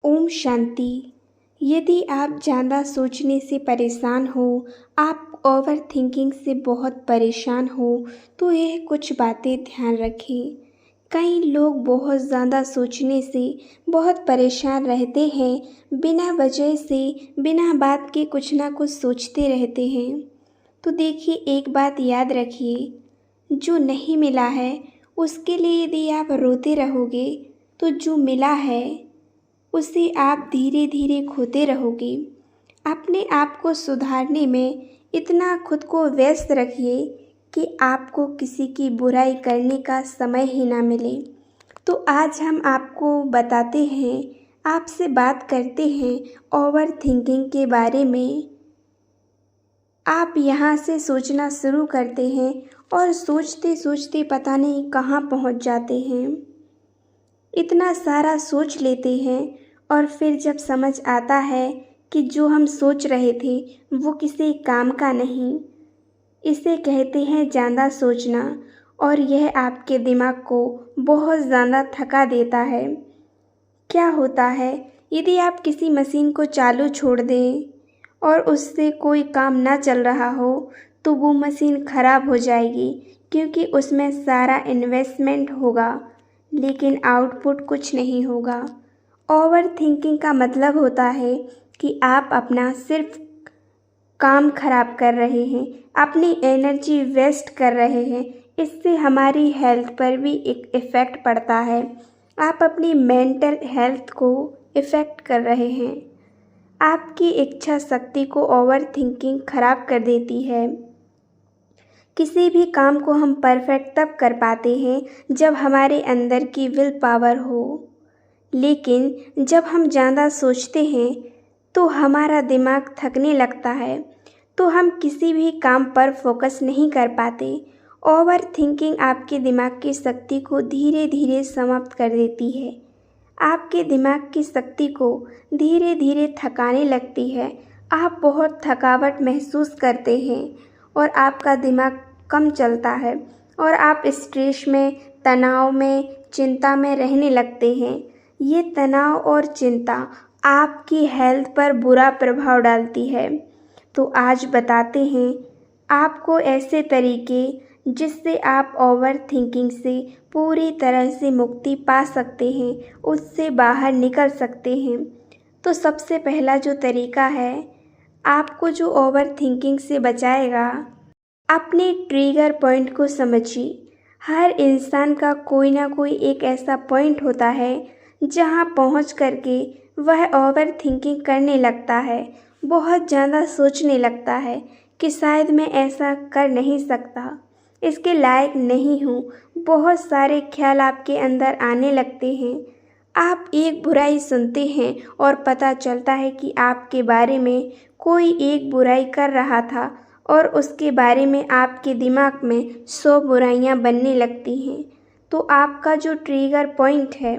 ओम शांति। यदि आप ज़्यादा सोचने से परेशान हो, आप ओवर थिंकिंग से बहुत परेशान हो, तो यह कुछ बातें ध्यान रखें। कई लोग बहुत ज़्यादा सोचने से बहुत परेशान रहते हैं, बिना वजह से, बिना बात के कुछ ना कुछ सोचते रहते हैं। तो देखिए, एक बात याद रखिए, जो नहीं मिला है उसके लिए यदि आप रोते रहोगे, तो जो मिला है उसे आप धीरे धीरे खोते रहोगे। अपने आप को सुधारने में इतना खुद को व्यस्त रखिए कि आपको किसी की बुराई करने का समय ही ना मिले। तो आज हम आपको बताते हैं, आपसे बात करते हैं ओवर थिंकिंग के बारे में। आप यहाँ से सोचना शुरू करते हैं और सोचते सोचते पता नहीं कहाँ पहुँच जाते हैं। इतना सारा सोच लेते हैं और फिर जब समझ आता है कि जो हम सोच रहे थे वो किसी काम का नहीं, इसे कहते हैं ज़्यादा सोचना, और यह आपके दिमाग को बहुत ज़्यादा थका देता है। क्या होता है, यदि आप किसी मशीन को चालू छोड़ दें और उससे कोई काम ना चल रहा हो, तो वो मशीन ख़राब हो जाएगी, क्योंकि उसमें सारा इन्वेस्टमेंट होगा लेकिन आउटपुट कुछ नहीं होगा। ओवर थिंकिंग का मतलब होता है कि आप अपना सिर्फ काम खराब कर रहे हैं, अपनी एनर्जी वेस्ट कर रहे हैं। इससे हमारी हेल्थ पर भी एक इफ़ेक्ट पड़ता है। आप अपनी मेंटल हेल्थ को इफ़ेक्ट कर रहे हैं। आपकी इच्छा शक्ति को ओवर थिंकिंग खराब कर देती है। किसी भी काम को हम परफेक्ट तब कर पाते हैं जब हमारे अंदर की विल पावर हो, लेकिन जब हम ज़्यादा सोचते हैं तो हमारा दिमाग थकने लगता है, तो हम किसी भी काम पर फोकस नहीं कर पाते। ओवर थिंकिंग आपके दिमाग की शक्ति को धीरे धीरे समाप्त कर देती है, आपके दिमाग की शक्ति को धीरे धीरे थकाने लगती है। आप बहुत थकावट महसूस करते हैं और आपका दिमाग कम चलता है और आप स्ट्रेस में, तनाव में, चिंता में रहने लगते हैं। ये तनाव और चिंता आपकी हेल्थ पर बुरा प्रभाव डालती है। तो आज बताते हैं आपको ऐसे तरीके जिससे आप ओवर थिंकिंग से पूरी तरह से मुक्ति पा सकते हैं, उससे बाहर निकल सकते हैं। तो सबसे पहला जो तरीका है आपको जो ओवर थिंकिंग से बचाएगा, अपने ट्रिगर पॉइंट को समझिए। हर इंसान का कोई ना कोई एक ऐसा पॉइंट होता है जहां पहुंच करके वह ओवर थिंकिंग करने लगता है, बहुत ज़्यादा सोचने लगता है कि शायद मैं ऐसा कर नहीं सकता, इसके लायक नहीं हूँ। बहुत सारे ख्याल आपके अंदर आने लगते हैं। आप एक बुराई सुनते हैं और पता चलता है कि आपके बारे में कोई एक बुराई कर रहा था और उसके बारे में आपके दिमाग में 100 बुराइयां बनने लगती हैं। तो आपका जो ट्रिगर पॉइंट है,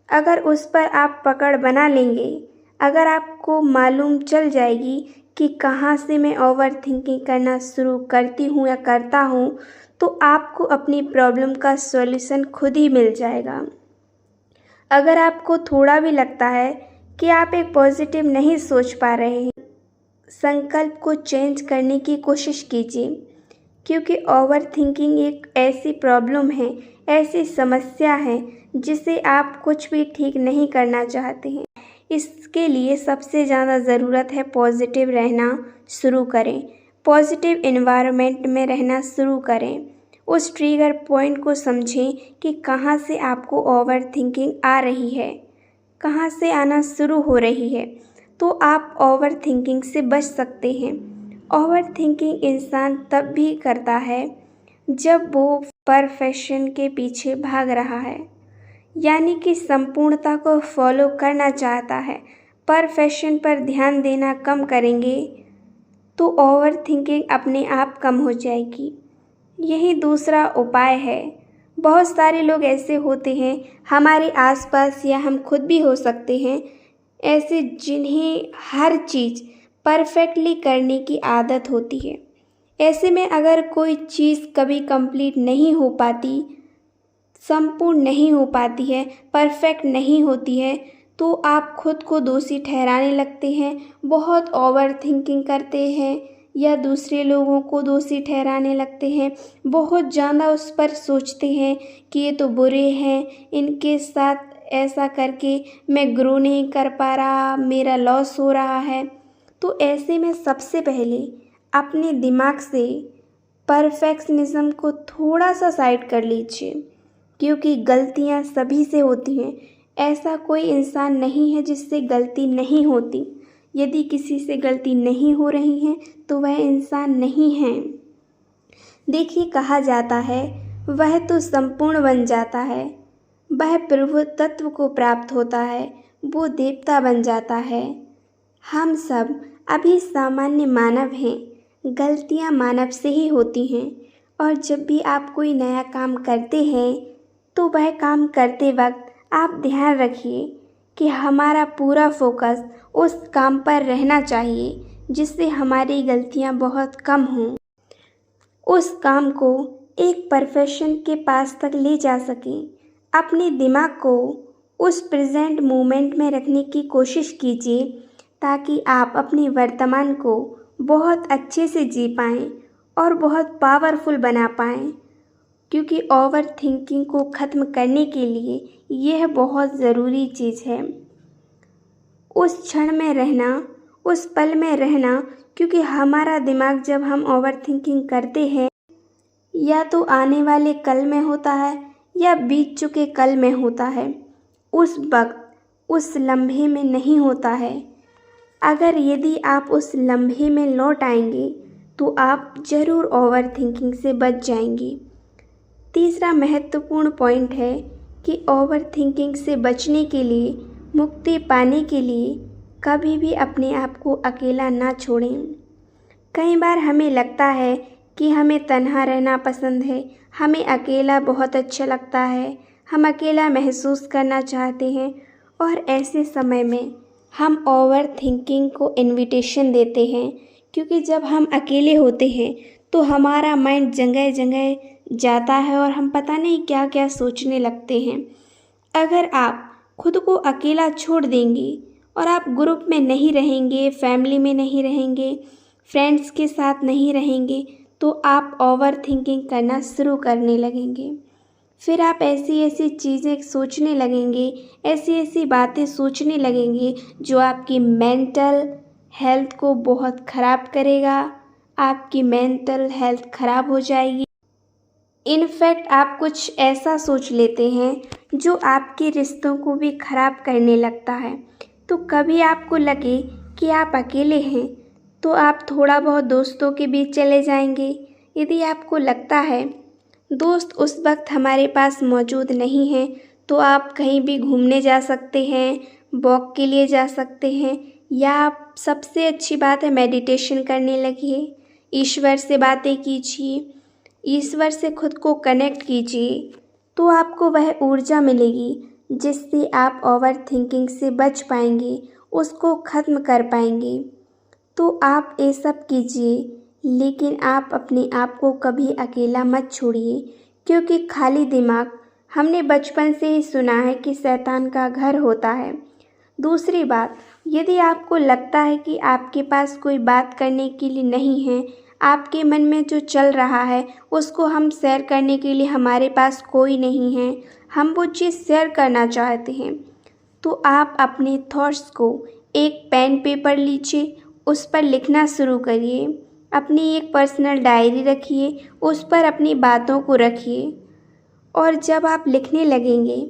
अगर उस पर आप पकड़ बना लेंगे, अगर आपको मालूम चल जाएगी कि कहाँ से मैं ओवर थिंकिंग करना शुरू करती हूँ या करता हूँ, तो आपको अपनी प्रॉब्लम का सॉल्यूशन खुद ही मिल जाएगा। अगर आपको थोड़ा भी लगता है कि आप एक पॉजिटिव नहीं सोच पा रहे हैं, संकल्प को चेंज करने की कोशिश कीजिए, क्योंकि ओवर थिंकिंग एक ऐसी प्रॉब्लम है, ऐसी समस्या है जिसे आप कुछ भी ठीक नहीं करना चाहते हैं। इसके लिए सबसे ज़्यादा ज़रूरत है पॉजिटिव रहना शुरू करें, पॉजिटिव एनवायरनमेंट में रहना शुरू करें। उस ट्रिगर पॉइंट को समझें कि कहाँ से आपको ओवर थिंकिंग आ रही है, कहाँ से आना शुरू हो रही है, तो आप ओवर थिंकिंग से बच सकते हैं। ओवर थिंकिंग इंसान तब भी करता है जब वो परफेक्शन के पीछे भाग रहा है, यानी कि संपूर्णता को फॉलो करना चाहता है। परफेक्शन पर ध्यान देना कम करेंगे तो ओवर थिंकिंग अपने आप कम हो जाएगी। यही दूसरा उपाय है। बहुत सारे लोग ऐसे होते हैं हमारे आसपास, या हम खुद भी हो सकते हैं ऐसे, जिन्हें हर चीज़ परफेक्टली करने की आदत होती है। ऐसे में अगर कोई चीज़ कभी कंप्लीट नहीं हो पाती, संपूर्ण नहीं हो पाती है, परफेक्ट नहीं होती है, तो आप खुद को दोषी ठहराने लगते हैं, बहुत ओवर थिंकिंग करते हैं या दूसरे लोगों को दोषी ठहराने लगते हैं, बहुत ज़्यादा उस पर सोचते हैं कि ये तो बुरे हैं, इनके साथ ऐसा करके मैं ग्रो नहीं कर पा रहा, मेरा लॉस हो रहा है। तो ऐसे में सबसे पहले अपने दिमाग से परफेक्शनिज़्म को थोड़ा सा साइड कर लीजिए, क्योंकि गलतियां सभी से होती हैं। ऐसा कोई इंसान नहीं है जिससे गलती नहीं होती। यदि किसी से गलती नहीं हो रही है तो वह इंसान नहीं है। देखिए, कहा जाता है वह तो संपूर्ण बन जाता है, वह प्रभु तत्व को प्राप्त होता है, वो देवता बन जाता है। हम सब अभी सामान्य मानव हैं, गलतियां मानव से ही होती हैं। और जब भी आप कोई नया काम करते हैं तो वह काम करते वक्त आप ध्यान रखिए कि हमारा पूरा फोकस उस काम पर रहना चाहिए जिससे हमारी गलतियां बहुत कम हों, उस काम को एक परफेक्शन के पास तक ले जा सकें। अपने दिमाग को उस प्रेजेंट मोमेंट में रखने की कोशिश कीजिए ताकि आप अपने वर्तमान को बहुत अच्छे से जी पाएँ और बहुत पावरफुल बना पाएँ, क्योंकि ओवर थिंकिंग को ख़त्म करने के लिए यह बहुत ज़रूरी चीज़ है। उस क्षण में रहना, उस पल में रहना, क्योंकि हमारा दिमाग जब हम ओवर थिंकिंग करते हैं या तो आने वाले कल में होता है या बीत चुके कल में होता है, उस वक्त उस लम्हे में नहीं होता है। अगर यदि आप उस लम्हे में लौट आएंगे तो आप ज़रूर ओवर थिंकिंग से बच जाएंगे। तीसरा महत्वपूर्ण पॉइंट है कि ओवर थिंकिंग से बचने के लिए, मुक्ति पाने के लिए कभी भी अपने आप को अकेला ना छोड़ें। कई बार हमें लगता है कि हमें तन्हा रहना पसंद है, हमें अकेला बहुत अच्छा लगता है, हम अकेला महसूस करना चाहते हैं, और ऐसे समय में हम ओवर थिंकिंग को इन्विटेशन देते हैं, क्योंकि जब हम अकेले होते हैं तो हमारा माइंड जगह जगह जाता है और हम पता नहीं क्या क्या सोचने लगते हैं। अगर आप खुद को अकेला छोड़ देंगे और आप ग्रुप में नहीं रहेंगे, फैमिली में नहीं रहेंगे, फ्रेंड्स के साथ नहीं रहेंगे, तो आप ओवर थिंकिंग करना शुरू करने लगेंगे। फिर आप ऐसी ऐसी चीज़ें सोचने लगेंगे, ऐसी ऐसी बातें सोचने लगेंगे जो आपकी मेंटल हेल्थ को बहुत ख़राब करेगा। आपकी मेंटल हेल्थ ख़राब हो जाएगी। इनफैक्ट आप कुछ ऐसा सोच लेते हैं जो आपके रिश्तों को भी ख़राब करने लगता है। तो कभी आपको लगे कि आप अकेले हैं तो आप थोड़ा बहुत दोस्तों के बीच चले जाएंगे। यदि आपको लगता है दोस्त उस वक्त हमारे पास मौजूद नहीं हैं तो आप कहीं भी घूमने जा सकते हैं, वॉक के लिए जा सकते हैं, या आप सबसे अच्छी बात है मेडिटेशन करने लगिए, ईश्वर से बातें कीजिए, ईश्वर से खुद को कनेक्ट कीजिए, तो आपको वह ऊर्जा मिलेगी जिससे आप ओवर थिंकिंग से बच पाएंगे, उसको ख़त्म कर पाएंगे। तो आप ये सब कीजिए, लेकिन आप अपने आप को कभी अकेला मत छोड़िए, क्योंकि खाली दिमाग, हमने बचपन से ही सुना है कि शैतान का घर होता है। दूसरी बात, यदि आपको लगता है कि आपके पास कोई बात करने के लिए नहीं है, आपके मन में जो चल रहा है उसको हम शेयर करने के लिए हमारे पास कोई नहीं है, हम वो चीज़ शेयर करना चाहते हैं, तो आप अपने थॉट्स को एक पेन पेपर लीजिए, उस पर लिखना शुरू करिए। अपनी एक पर्सनल डायरी रखिए, उस पर अपनी बातों को रखिए, और जब आप लिखने लगेंगे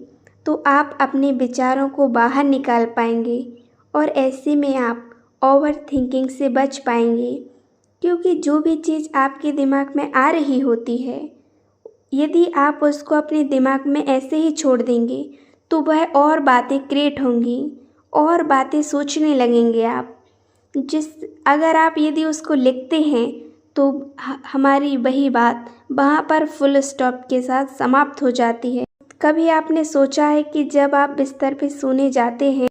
तो आप अपने विचारों को बाहर निकाल पाएंगे, और ऐसे में आप ओवर थिंकिंग से बच पाएंगे। क्योंकि जो भी चीज़ आपके दिमाग में आ रही होती है, यदि आप उसको अपने दिमाग में ऐसे ही छोड़ देंगे तो वह और बातें क्रिएट होंगी, और बातें सोचने लगेंगे आप। अगर आप यदि उसको लिखते हैं तो हमारी वही बात वहाँ पर फुल स्टॉप के साथ समाप्त हो जाती है। कभी आपने सोचा है कि जब आप बिस्तर पे सोने जाते हैं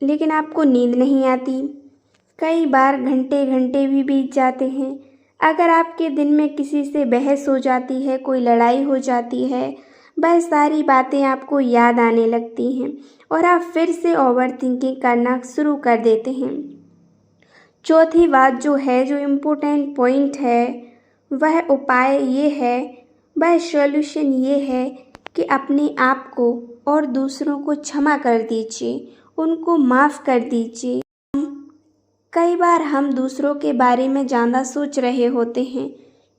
लेकिन आपको नींद नहीं आती, कई बार घंटे घंटे भी बीत जाते हैं। अगर आपके दिन में किसी से बहस हो जाती है, कोई लड़ाई हो जाती है, वह सारी बातें आपको याद आने लगती हैं और आप फिर से ओवर थिंकिंग करना शुरू कर देते हैं। चौथी बात जो है, जो इम्पोर्टेंट पॉइंट है, वह उपाय ये है, वह सॉल्यूशन ये है कि अपने आप को और दूसरों को क्षमा कर दीजिए, उनको माफ़ कर दीजिए। कई बार हम दूसरों के बारे में ज़्यादा सोच रहे होते हैं।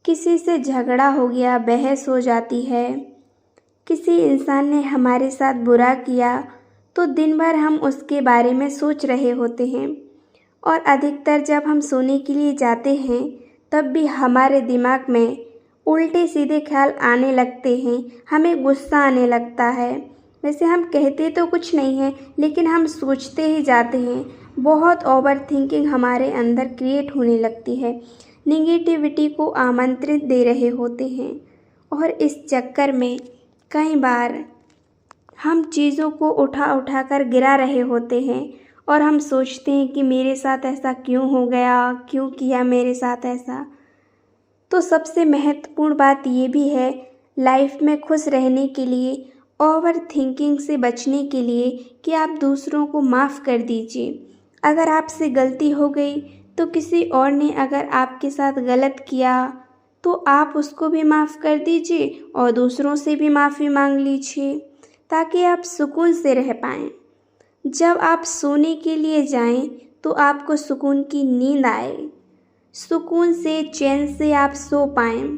किसी से झगड़ा हो गया, बहस हो जाती है, किसी इंसान ने हमारे साथ बुरा किया तो दिन भर हम उसके बारे में सोच रहे होते हैं और अधिकतर जब हम सोने के लिए जाते हैं तब भी हमारे दिमाग में उल्टे सीधे ख्याल आने लगते हैं, हमें गुस्सा आने लगता है। वैसे हम कहते तो कुछ नहीं है लेकिन हम सोचते ही जाते हैं। बहुत ओवर थिंकिंग हमारे अंदर क्रिएट होने लगती है, निगेटिविटी को आमंत्रित दे रहे होते हैं और इस चक्कर में कई बार हम चीज़ों को उठा उठा कर गिरा रहे होते हैं और हम सोचते हैं कि मेरे साथ ऐसा क्यों हो गया, क्यों किया मेरे साथ ऐसा। तो सबसे महत्वपूर्ण बात ये भी है लाइफ में खुश रहने के लिए, ओवर थिंकिंग से बचने के लिए, कि आप दूसरों को माफ़ कर दीजिए। अगर आपसे गलती हो गई तो किसी और ने अगर आपके साथ गलत किया तो आप उसको भी माफ़ कर दीजिए और दूसरों से भी माफ़ी मांग लीजिए ताकि आप सुकून से रह पाएँ। जब आप सोने के लिए जाएं तो आपको सुकून की नींद आए, सुकून से चैन से आप सो पाएँ।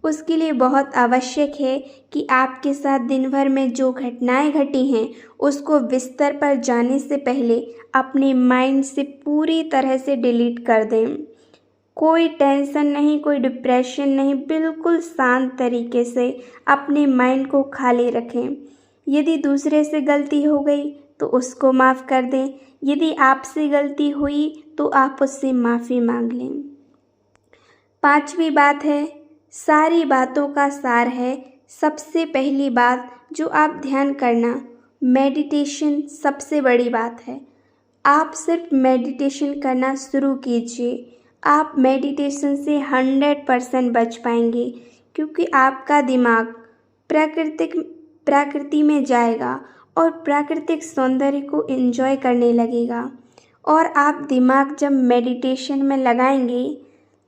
उसके लिए बहुत आवश्यक है कि आपके साथ दिन भर में जो घटनाएं घटी हैं उसको बिस्तर पर जाने से पहले अपने माइंड से पूरी तरह से डिलीट कर दें। कोई टेंशन नहीं, कोई डिप्रेशन नहीं, बिल्कुल शांत तरीके से अपने माइंड को खाली रखें। यदि दूसरे से गलती हो गई तो उसको माफ़ कर दें, यदि आपसे गलती हुई तो आप उससे माफ़ी मांग लें। पांचवी बात है, सारी बातों का सार है। सबसे पहली बात जो आप ध्यान करना, मेडिटेशन सबसे बड़ी बात है। आप सिर्फ मेडिटेशन करना शुरू कीजिए। आप मेडिटेशन से 100% बच पाएंगे क्योंकि आपका दिमाग प्रकृति में जाएगा और प्राकृतिक सौंदर्य को एंजॉय करने लगेगा। और आप दिमाग जब मेडिटेशन में लगाएंगे,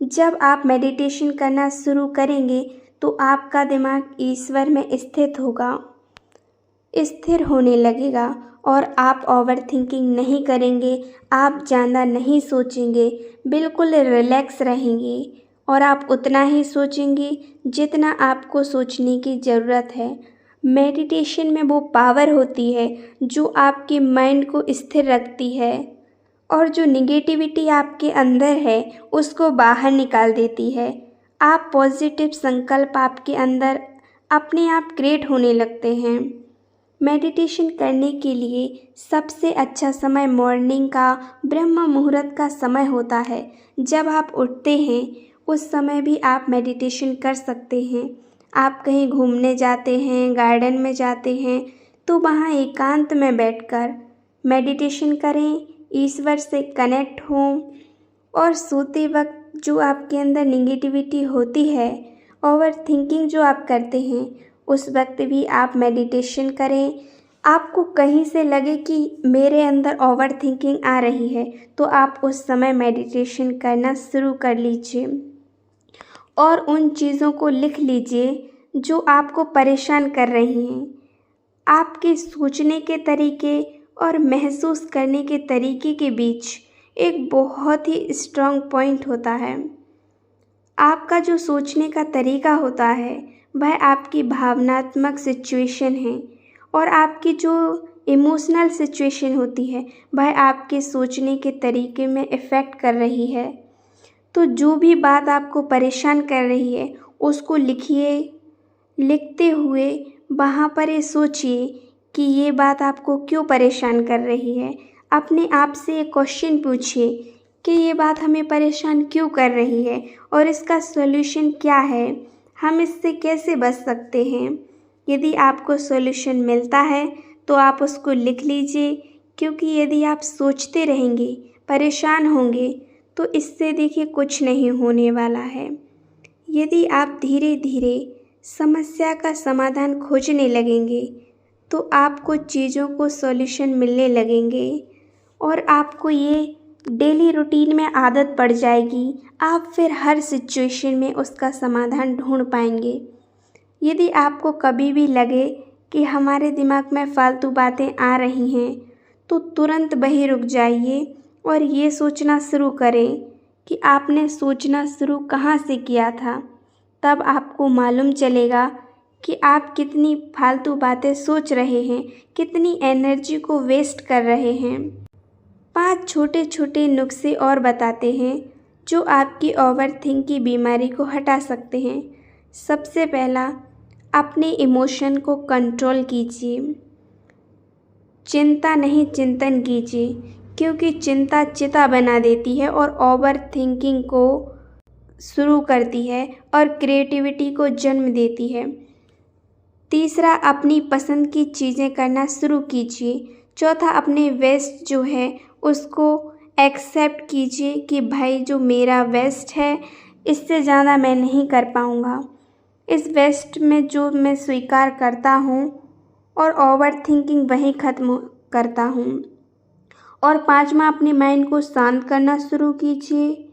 जब आप मेडिटेशन करना शुरू करेंगे तो आपका दिमाग ईश्वर में स्थित होगा, स्थिर होने लगेगा और आप ओवर थिंकिंग नहीं करेंगे, आप ज़्यादा नहीं सोचेंगे, बिल्कुल रिलैक्स रहेंगे और आप उतना ही सोचेंगे जितना आपको सोचने की ज़रूरत है। मेडिटेशन में वो पावर होती है जो आपके माइंड को स्थिर रखती है और जो निगेटिविटी आपके अंदर है उसको बाहर निकाल देती है। आप पॉजिटिव संकल्प आपके अंदर अपने आप क्रिएट होने लगते हैं। मेडिटेशन करने के लिए सबसे अच्छा समय मॉर्निंग का ब्रह्म मुहूर्त का समय होता है। जब आप उठते हैं उस समय भी आप मेडिटेशन कर सकते हैं। आप कहीं घूमने जाते हैं, गार्डन में जाते हैं तो वहाँ एकांत में बैठकर मेडिटेशन करें, ईश्वर से कनेक्ट हों और सोते वक्त जो आपके अंदर निगेटिविटी होती है, ओवर थिंकिंग जो आप करते हैं, उस वक्त भी आप मेडिटेशन करें। आपको कहीं से लगे कि मेरे अंदर ओवर थिंकिंग आ रही है तो आप उस समय मेडिटेशन करना शुरू कर लीजिए और उन चीज़ों को लिख लीजिए जो आपको परेशान कर रही हैं। आपके सोचने के तरीके और महसूस करने के तरीके के बीच एक बहुत ही स्ट्रॉन्ग पॉइंट होता है। आपका जो सोचने का तरीका होता है वह आपकी भावनात्मक सिचुएशन है और आपकी जो इमोशनल सिचुएशन होती है वह आपके सोचने के तरीके में इफ़ेक्ट कर रही है। तो जो भी बात आपको परेशान कर रही है उसको लिखिए। लिखते हुए वहाँ पर ये सोचिए कि ये बात आपको क्यों परेशान कर रही है। अपने आप से एक क्वेश्चन पूछिए कि ये बात हमें परेशान क्यों कर रही है और इसका सॉल्यूशन क्या है, हम इससे कैसे बच सकते हैं। यदि आपको सॉल्यूशन मिलता है तो आप उसको लिख लीजिए, क्योंकि यदि आप सोचते रहेंगे, परेशान होंगे तो इससे देखिए कुछ नहीं होने वाला है। यदि आप धीरे धीरे समस्या का समाधान खोजने लगेंगे तो आपको चीज़ों को सॉल्यूशन मिलने लगेंगे और आपको ये डेली रूटीन में आदत पड़ जाएगी। आप फिर हर सिचुएशन में उसका समाधान ढूंढ पाएंगे। यदि आपको कभी भी लगे कि हमारे दिमाग में फालतू बातें आ रही हैं तो तुरंत वहीं रुक जाइए और ये सोचना शुरू करें कि आपने सोचना शुरू कहाँ से किया था। तब आपको मालूम चलेगा कि आप कितनी फालतू बातें सोच रहे हैं, कितनी एनर्जी को वेस्ट कर रहे हैं। 5 छोटे छोटे नुस्खे और बताते हैं जो आपकी ओवरथिंक की बीमारी को हटा सकते हैं। सबसे पहला, अपने इमोशन को कंट्रोल कीजिए। चिंता नहीं, चिंतन कीजिए, क्योंकि चिंता चिता बना देती है और ओवरथिंकिंग को शुरू करती है और क्रिएटिविटी को जन्म देती है। तीसरा, अपनी पसंद की चीज़ें करना शुरू कीजिए। चौथा, अपने वेस्ट जो है उसको एक्सेप्ट कीजिए कि भाई जो मेरा वेस्ट है इससे ज़्यादा मैं नहीं कर पाऊँगा। इस वेस्ट में जो मैं स्वीकार करता हूँ और ओवरथिंकिंग वहीं ख़त्म करता हूँ। और पाँचवा, अपने माइंड को शांत करना शुरू कीजिए।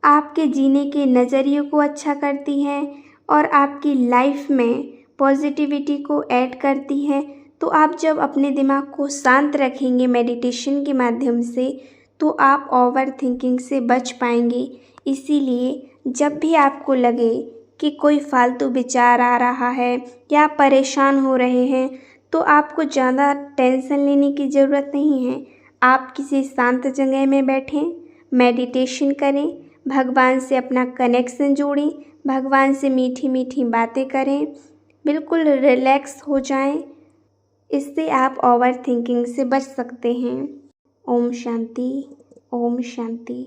आपके जीने के नज़रिए को अच्छा करती हैं और आपकी लाइफ में पॉजिटिविटी को ऐड करती हैं। तो आप जब अपने दिमाग को शांत रखेंगे मेडिटेशन के माध्यम से तो आप ओवरथिंकिंग से बच पाएंगे। इसीलिए जब भी आपको लगे कि कोई फालतू विचार आ रहा है या आप परेशान हो रहे हैं तो आपको ज़्यादा टेंशन लेने की ज़रूरत नहीं है। आप किसी शांत जगह में बैठें, मेडिटेशन करें, भगवान से अपना कनेक्शन जोड़ें, भगवान से मीठी मीठी बातें करें, बिल्कुल रिलैक्स हो जाएं। इससे आप ओवरथिंकिंग से बच सकते हैं। ओम शांति, ओम शांति।